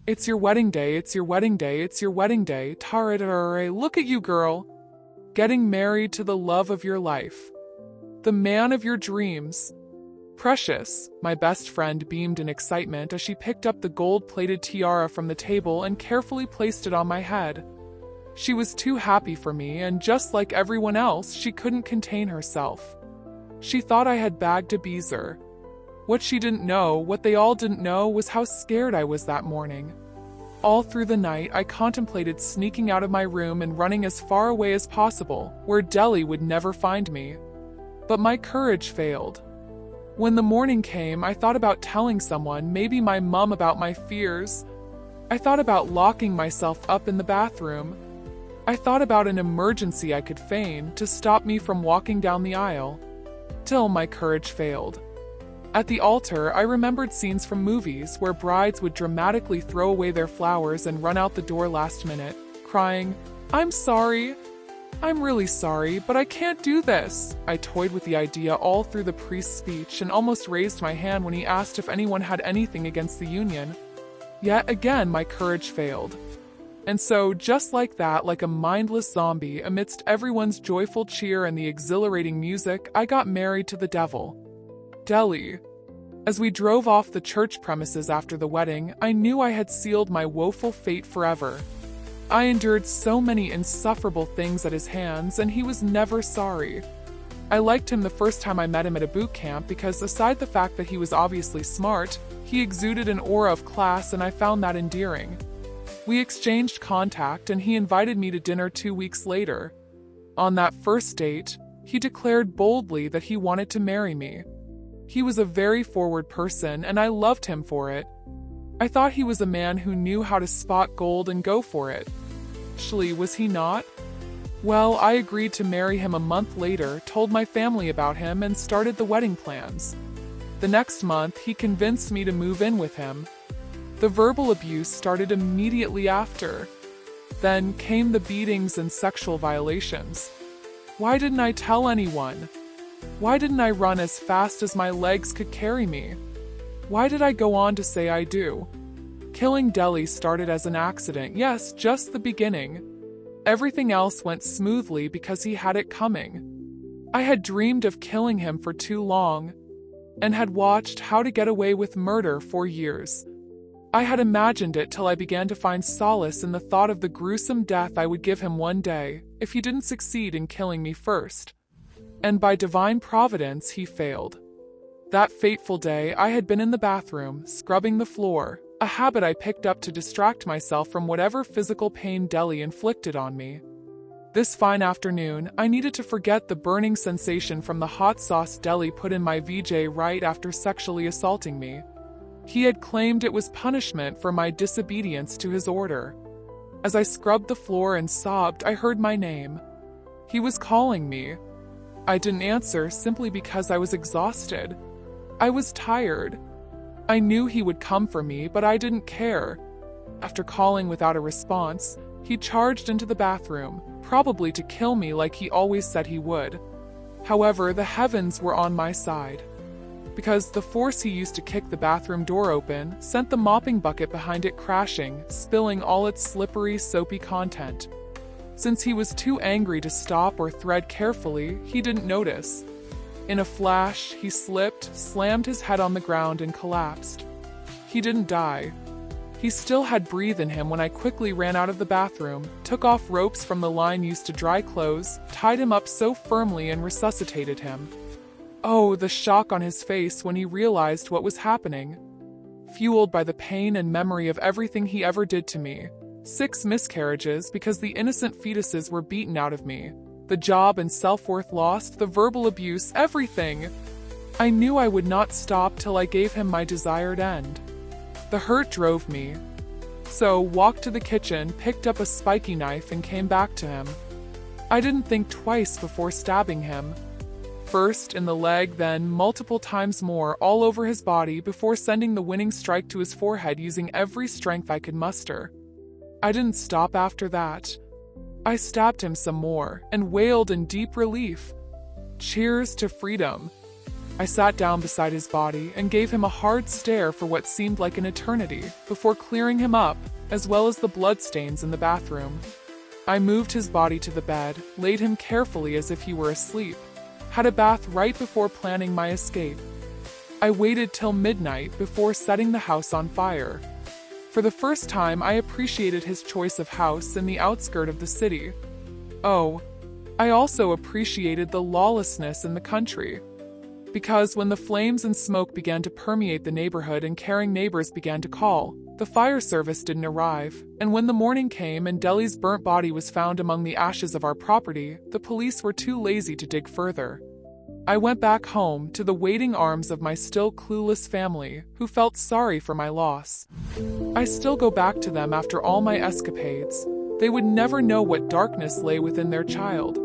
It's your wedding day, it's your wedding day, it's your wedding day, tararare, look at you, girl. Getting married to the love of your life. The man of your dreams. Precious, my best friend beamed in excitement as she picked up the gold-plated tiara from the table and carefully placed it on my head. She was too happy for me, and just like everyone else, she couldn't contain herself. She thought I had bagged a beezer. What she didn't know, what they all didn't know, was how scared I was that morning. All through the night, I contemplated sneaking out of my room and running as far away as possible, where Deli would never find me. But my courage failed. When the morning came, I thought about telling someone, maybe my mom, about my fears. I thought about locking myself up in the bathroom. I thought about an emergency I could feign to stop me from walking down the aisle. Till my courage failed. At the altar, I remembered scenes from movies where brides would dramatically throw away their flowers and run out the door last minute, crying, "I'm sorry. I'm really sorry, but I can't do this." I toyed with the idea all through the priest's speech and almost raised my hand when he asked if anyone had anything against the union. Yet again, my courage failed. And so, just like that, like a mindless zombie, amidst everyone's joyful cheer and the exhilarating music, I got married to the devil. Deli. As we drove off the church premises after the wedding, I knew I had sealed my woeful fate forever. I endured so many insufferable things at his hands, and he was never sorry. I liked him the first time I met him at a boot camp because, aside the fact that he was obviously smart, he exuded an aura of class, and I found that endearing. We exchanged contact, and he invited me to dinner 2 weeks later. On that first date, he declared boldly that he wanted to marry me. He was a very forward person, and I loved him for it. I thought he was a man who knew how to spot gold and go for it. Actually, was he not? Well, I agreed to marry him a month later, told my family about him, and started the wedding plans. The next month, he convinced me to move in with him. The verbal abuse started immediately after. Then came the beatings and sexual violations. Why didn't I tell anyone? Why didn't I run as fast as my legs could carry me? Why did I go on to say I do? Killing Deli started as an accident, yes, just the beginning. Everything else went smoothly because he had it coming. I had dreamed of killing him for too long, and had watched How to Get Away with Murder for years. I had imagined it till I began to find solace in the thought of the gruesome death I would give him one day, if he didn't succeed in killing me first. And by divine providence, he failed. That fateful day, I had been in the bathroom, scrubbing the floor, a habit I picked up to distract myself from whatever physical pain Deli inflicted on me. This fine afternoon, I needed to forget the burning sensation from the hot sauce Deli put in my VJ right after sexually assaulting me. He had claimed it was punishment for my disobedience to his order. As I scrubbed the floor and sobbed, I heard my name. He was calling me. I didn't answer simply because I was exhausted. I was tired. I knew he would come for me, but I didn't care. After calling without a response, he charged into the bathroom, probably to kill me like he always said he would. However, the heavens were on my side, because the force he used to kick the bathroom door open sent the mopping bucket behind it crashing, spilling all its slippery, soapy content. Since he was too angry to stop or thread carefully, he didn't notice. In a flash, he slipped, slammed his head on the ground, and collapsed. He didn't die. He still had breath in him when I quickly ran out of the bathroom, took off ropes from the line used to dry clothes, tied him up so firmly, and resuscitated him. Oh, the shock on his face when he realized what was happening. Fueled by the pain and memory of everything he ever did to me. 6 miscarriages because the innocent fetuses were beaten out of me. The job and self-worth lost, the verbal abuse, everything. I knew I would not stop till I gave him my desired end. The hurt drove me. So, walked to the kitchen, picked up a spiky knife, and came back to him. I didn't think twice before stabbing him. First in the leg, then multiple times more all over his body before sending the winning strike to his forehead using every strength I could muster. I didn't stop after that. I stabbed him some more, and wailed in deep relief. Cheers to freedom. I sat down beside his body and gave him a hard stare for what seemed like an eternity, before clearing him up, as well as the bloodstains in the bathroom. I moved his body to the bed, laid him carefully as if he were asleep, had a bath right before planning my escape. I waited till midnight before setting the house on fire. For the first time, I appreciated his choice of house in the outskirt of the city. Oh, I also appreciated the lawlessness in the country. Because when the flames and smoke began to permeate the neighborhood and caring neighbors began to call, the fire service didn't arrive, and when the morning came and Deli's burnt body was found among the ashes of our property, the police were too lazy to dig further. I went back home to the waiting arms of my still clueless family, who felt sorry for my loss. I still go back to them after all my escapades. They would never know what darkness lay within their child,